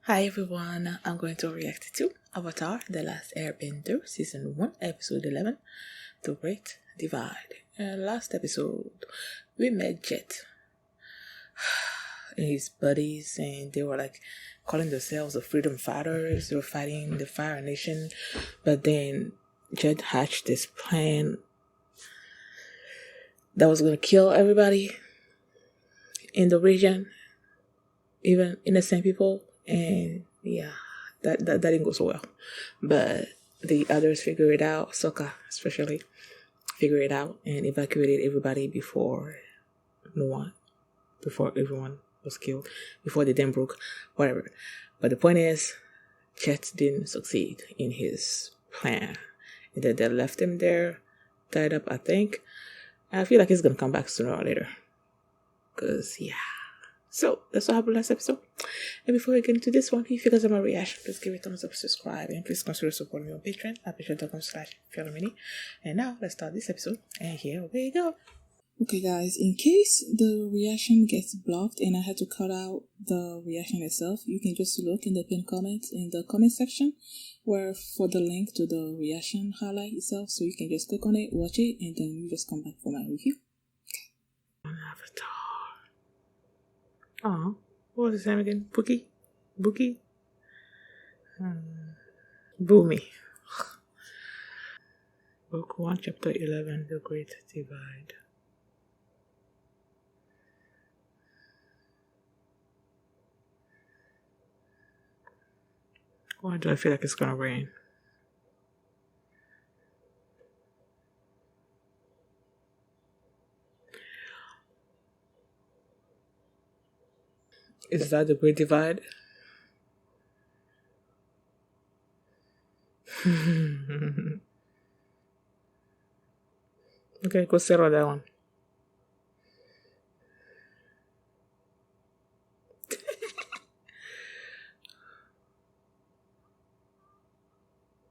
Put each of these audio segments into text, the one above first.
Hi everyone, I'm going to react to Avatar The Last Airbender Season 1 Episode 11, The Great Divide. Last episode, we met Jet and his buddies, and they were like calling themselves the freedom fighters. They were fighting the Fire Nation, but then Jet hatched this plan that was going to kill everybody in the region, even innocent people, and yeah, that didn't go so well. But the others figure it out, Sokka especially, figure it out and evacuated everybody before everyone was killed, before the dam broke, whatever. But the point is, Jet didn't succeed in his plan. And then they left him there, tied up, I think. I feel like he's gonna come back sooner or later. Cause yeah. So that's what happened last episode. And before we get into this one, if you guys have my reaction, please give it a thumbs up, subscribe, and please consider supporting me on Patreon at patreon.com/FearMini. And now let's start this episode. And here we go. Okay guys, in case the reaction gets blocked and I had to cut out the reaction itself, you can just look in the pinned comment in the comment section where for the link to the reaction highlight itself, so you can just click on it, watch it, and then you just come back for my review. Avatar. Oh, what was his name again? Bookie? Boomy. Book 1, Chapter 11, The Great Divide. Why do I feel like it's gonna rain? Is that the Great Divide? Okay, go settle that one.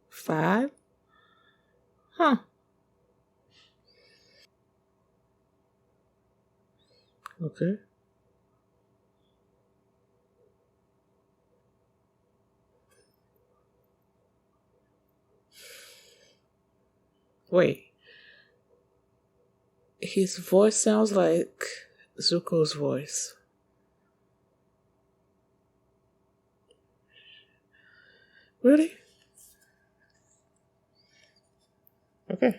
Five? Huh. Okay. Wait. His voice sounds like Zuko's voice. Really? Okay.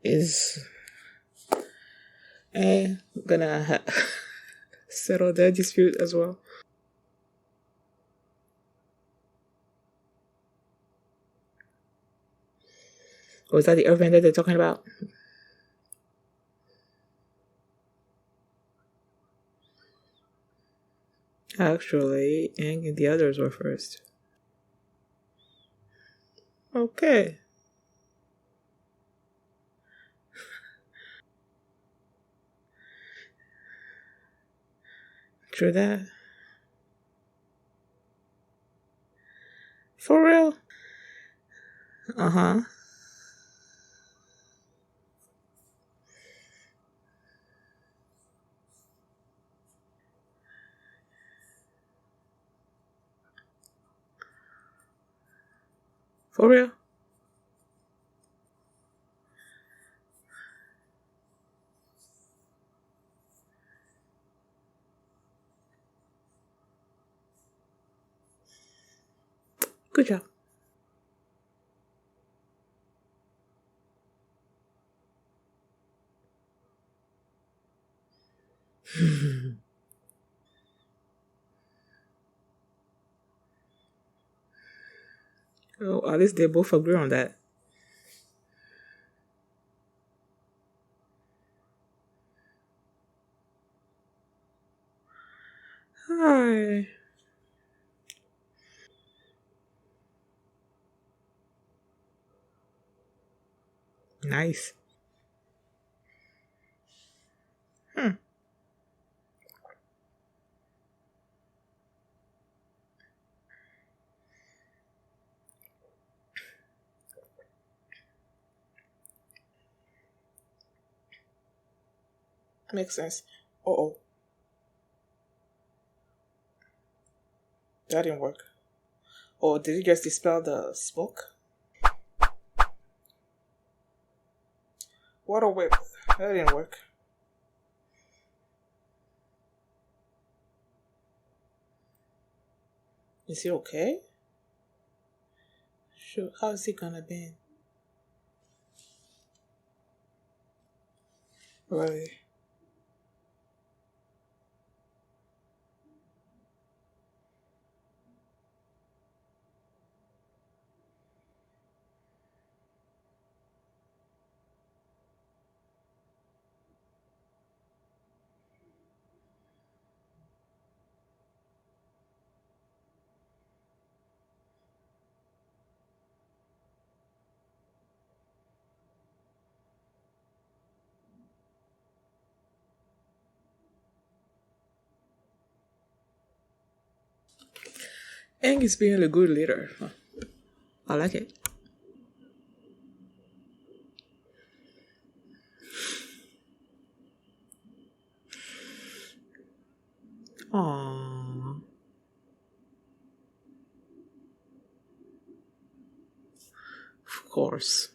Is gonna settle that dispute as well. Or is that the Airbender they're talking about? Actually, Aang and the others were first. Okay. True that. For real? Uh-huh. For real? Good job. Oh, at least they both agree on that. Hi. Nice. Makes sense. Uh-oh. That didn't work. Or did it just dispel the smoke? Water whip. That didn't work. Is he okay? Sure. How's he gonna be? Right. Aang is being a good leader. Huh. I like it. Aww. Of course.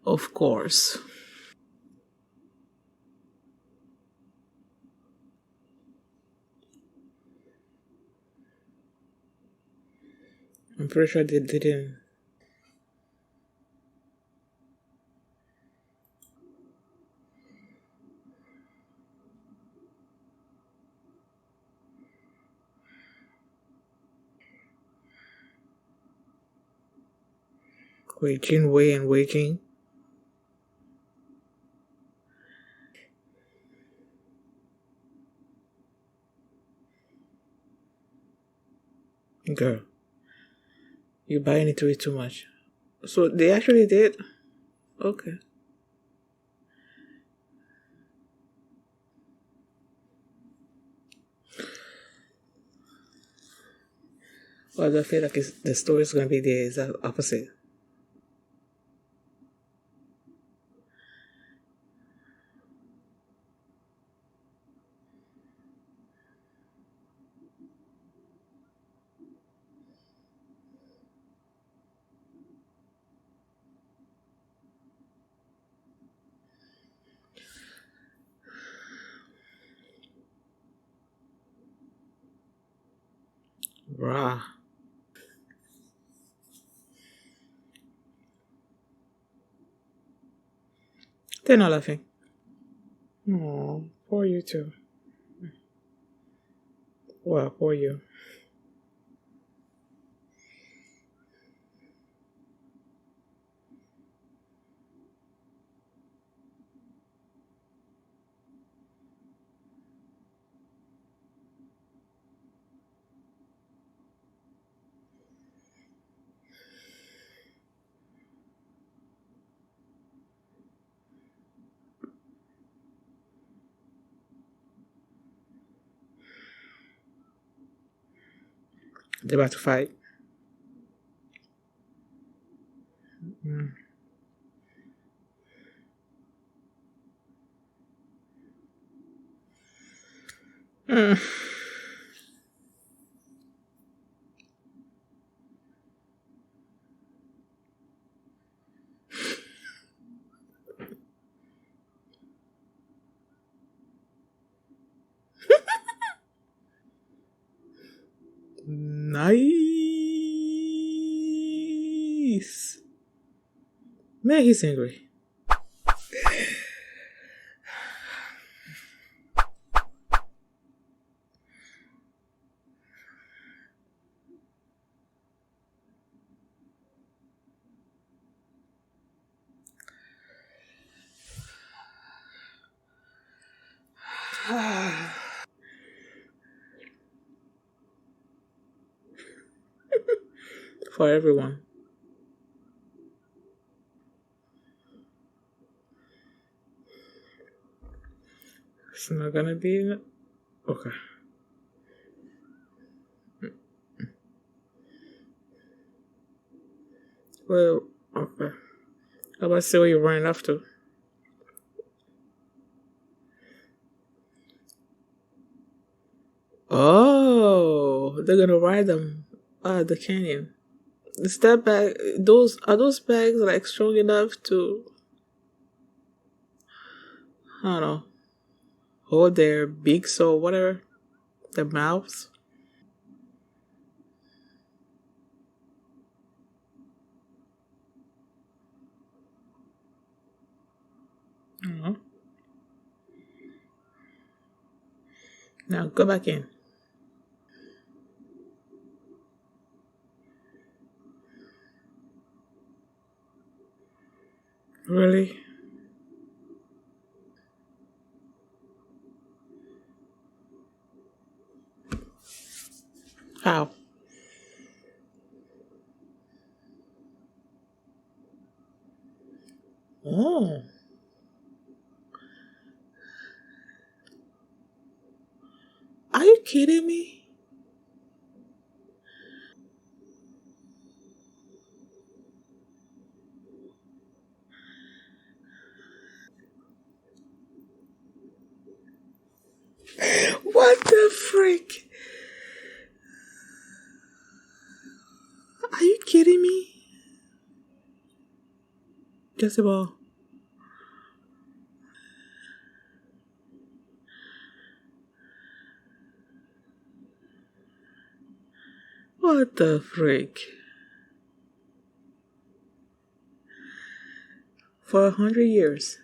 Of course. I'm pretty sure they didn't. Waging, way and waging. Girl, you buying into it too much. So they actually did? Okay. Well, I feel like the story is going to be the exact opposite. Bruh. They're not laughing. Oh, poor you too. Well, poor you. They're about to fight. Mm. Mm. Nice. Man, he's angry. For everyone. It's not gonna be. Okay. Well, okay. How about say what you're running off to? Oh, they're gonna ride them out of the canyon. Is that bag? Those bags like strong enough to, I don't know, hold their beaks or whatever, their mouths? I don't know. Now go back in. Really? How? Oh, are you kidding me? What the freak? Are you kidding me? Just about. What the freak? For 100 years.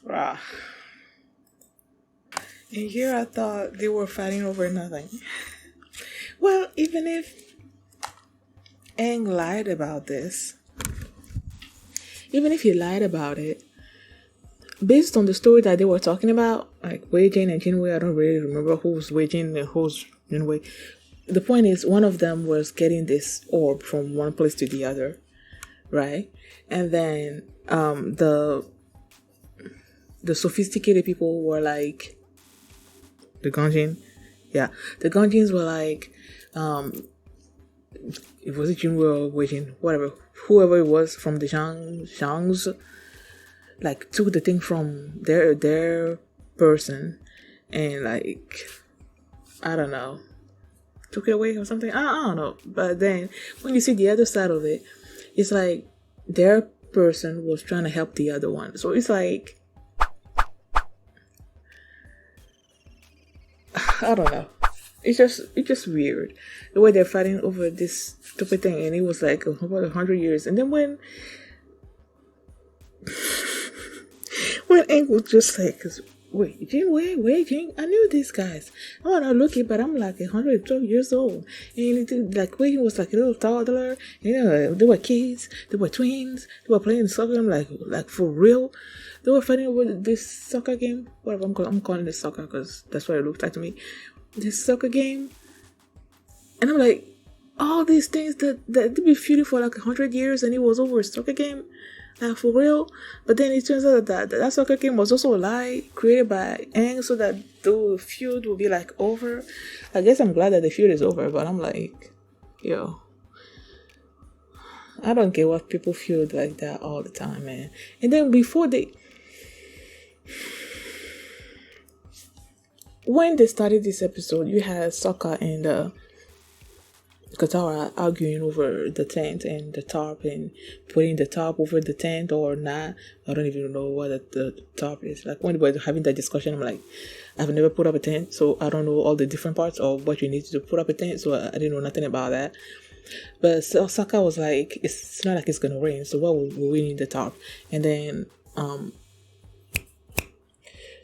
Rah. And here I thought they were fighting over nothing. Well, even if Aang lied about this, even if he lied about it, based on the story that they were talking about, like Wei Jin and Jinwei, I don't really remember who's Wei Jin and who's Jinwei. The point is, one of them was getting this orb from one place to the other, right? And then the sophisticated people were like, the Ganjin, yeah, the Ganjins were like, it was Jinwei or Wei Jin, whatever, whoever it was from the Shangs, like took the thing from their person and like, I don't know, took it away or something. I don't know. But then when you see the other side of it, it's like their person was trying to help the other one. So it's like, I don't know. It's just weird the way they're fighting over this stupid thing, and it was like about 100 years. And then when Aang was just like, wait, Jin, I knew these guys. I want to look it, but I'm like 112 years old. And like, Wei was like a little toddler. They were kids. They were twins. They were playing soccer. I'm like for real. They were fighting over this soccer game. Whatever, I'm calling it soccer because that's what it looks like to me. This soccer game. And I'm like, all these things that they be feuding for like 100 years, and it was over a soccer game. Like for real. But then it turns out that soccer game was also a lie created by Aang so that the feud will be like over. I guess I'm glad that the feud is over, but I'm like, yo, I don't get what people feel like that all the time, man. And then when they started this episode, you had Sokka and Katara arguing over the tent and the tarp and putting the tarp over the tent or not. I don't even know what the tarp is. Like when we were having that discussion, I'm like, I've never put up a tent, so I don't know all the different parts of what you need to put up a tent, so I didn't know nothing about that. But Sokka was like, it's not like it's gonna rain, so what will we need the tarp? And then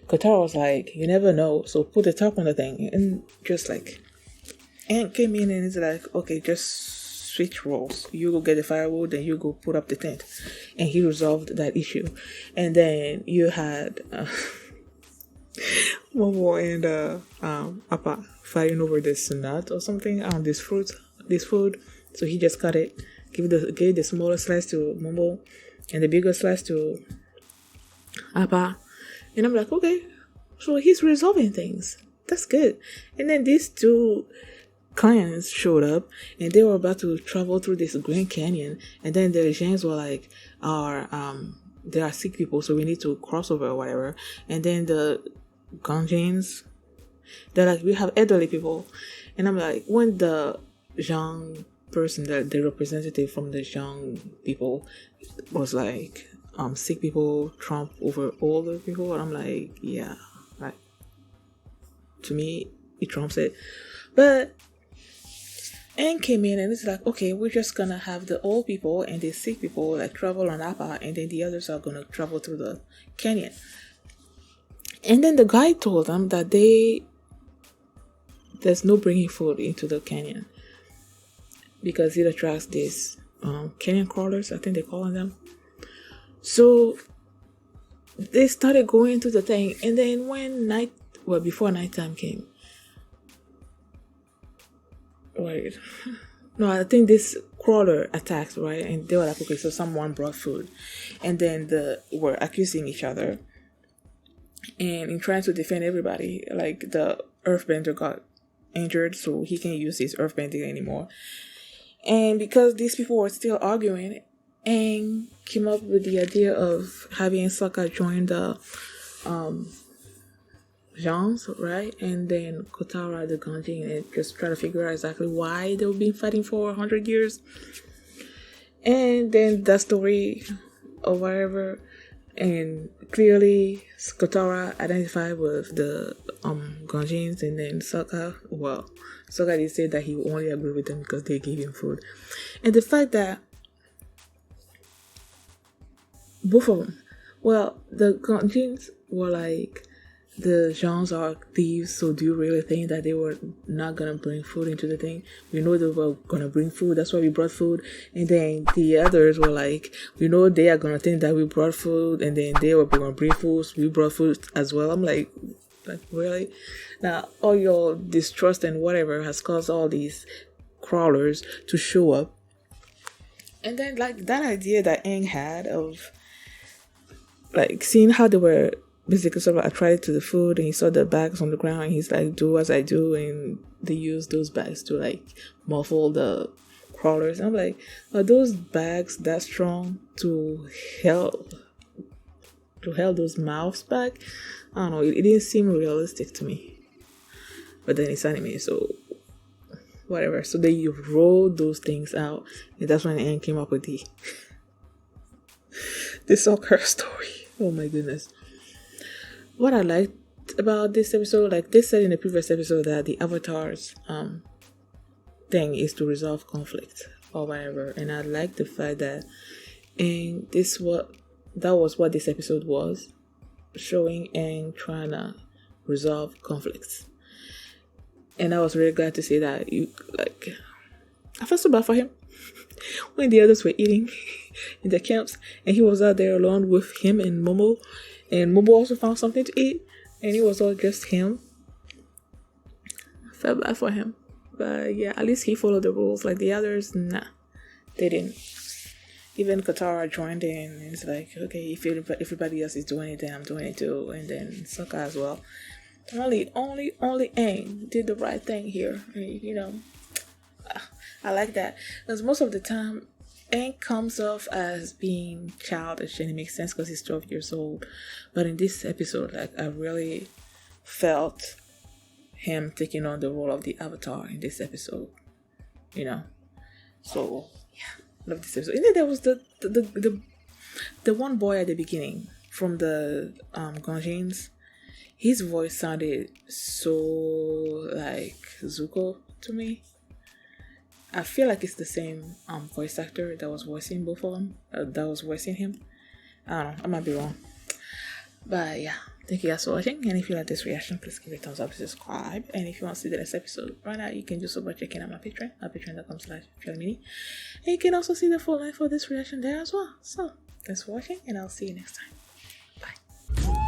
Katara was like, you never know, so put the tarp on the thing. And just like, Ant came in and it's like, okay, just switch roles. You go get the firewood, then you go put up the tent. And he resolved that issue. And then you had Momo and Appa fighting over this nut or something on this food. So he just cut it, gave the smaller slice to Momo, and the bigger slice to Appa. And I'm like, okay, so he's resolving things. That's good. And then these two clans showed up, and they were about to travel through this Grand Canyon. And then the Gens were like, there are sick people, so we need to cross over or whatever. And then the Ganjins, they're like, we have elderly people. And I'm like, when the Zhang person, the representative from the Zhang people was like, sick people trump over older people, and I'm like, yeah, like, to me, it trumps it. But Aang came in and it's like, okay, we're just gonna have the old people and the sick people like travel on Appa, and then the others are gonna travel through the canyon. And then the guy told them that there's no bringing food into the canyon because it attracts these canyon crawlers, I think they call them. So they started going into the thing, and then before nighttime came. Wait. No, I think this crawler attacked, right? And they were like, okay, so someone brought food. And then were accusing each other. And in trying to defend everybody, like the Earthbender got injured, so he can't use his Earthbending anymore. And because these people were still arguing, Aang came up with the idea of having Sokka join the Gens, right? And then Katara, the Ganjin, and just try to figure out exactly why they've been fighting for 100 years. And then that story or whatever, and clearly Katara identified with the Ganjins, and then Sokka did say that he only agreed with them because they gave him food. And the fact that both of them, the Ganjins were like, the Gens are thieves, so do you really think that they were not gonna bring food into the thing? We know they were gonna bring food, that's why we brought food. And then the others were like, we know they are gonna think that we brought food, and then they were gonna bring food, so we brought food as well. I'm like really? Now all your distrust and whatever has caused all these crawlers to show up. And then like that idea that Aang had of like seeing how they were basically sort of attracted to the food, and he saw the bags on the ground, and he's like, do as I do, and they use those bags to like muffle the crawlers. And I'm like, are those bags that strong to hold those mouths back? I don't know, it didn't seem realistic to me. But then it's anime, so whatever. So they rolled those things out, and that's when Aang came up with the Sokka story. Oh my goodness. What I liked about this episode, like they said in the previous episode, that the Avatar's thing is to resolve conflict or whatever, and I like the fact that that was what this episode was, showing Aang trying to resolve conflicts. And I was really glad to see that. I felt so bad for him when the others were eating in the camps, and he was out there alone with him and Momo. And Momo also found something to eat, and it was all just him. I felt bad for him. But yeah, at least he followed the rules. Like the others, nah, they didn't. Even Katara joined in, and it's like, okay, if everybody else is doing it, then I'm doing it too. And then Sokka as well. Only Aang did the right thing here. You know, I like that. Because most of the time, Aang comes off as being childish, and it makes sense because he's 12 years old. But in this episode, like, I really felt him taking on the role of the Avatar in this episode. You know, so yeah, love this episode. And then there was the one boy at the beginning from the Ganjins. His voice sounded so like Zuko to me. I feel like it's the same voice actor that was voicing both of them, that was voicing him. I don't know, I might be wrong. But yeah, thank you guys for watching. And if you like this reaction, please give it a thumbs up, subscribe. And if you want to see the next episode right now, you can do so by checking out my Patreon at patreon.com/FreeMini. And you can also see the full length for this reaction there as well. So thanks for watching, and I'll see you next time. Bye.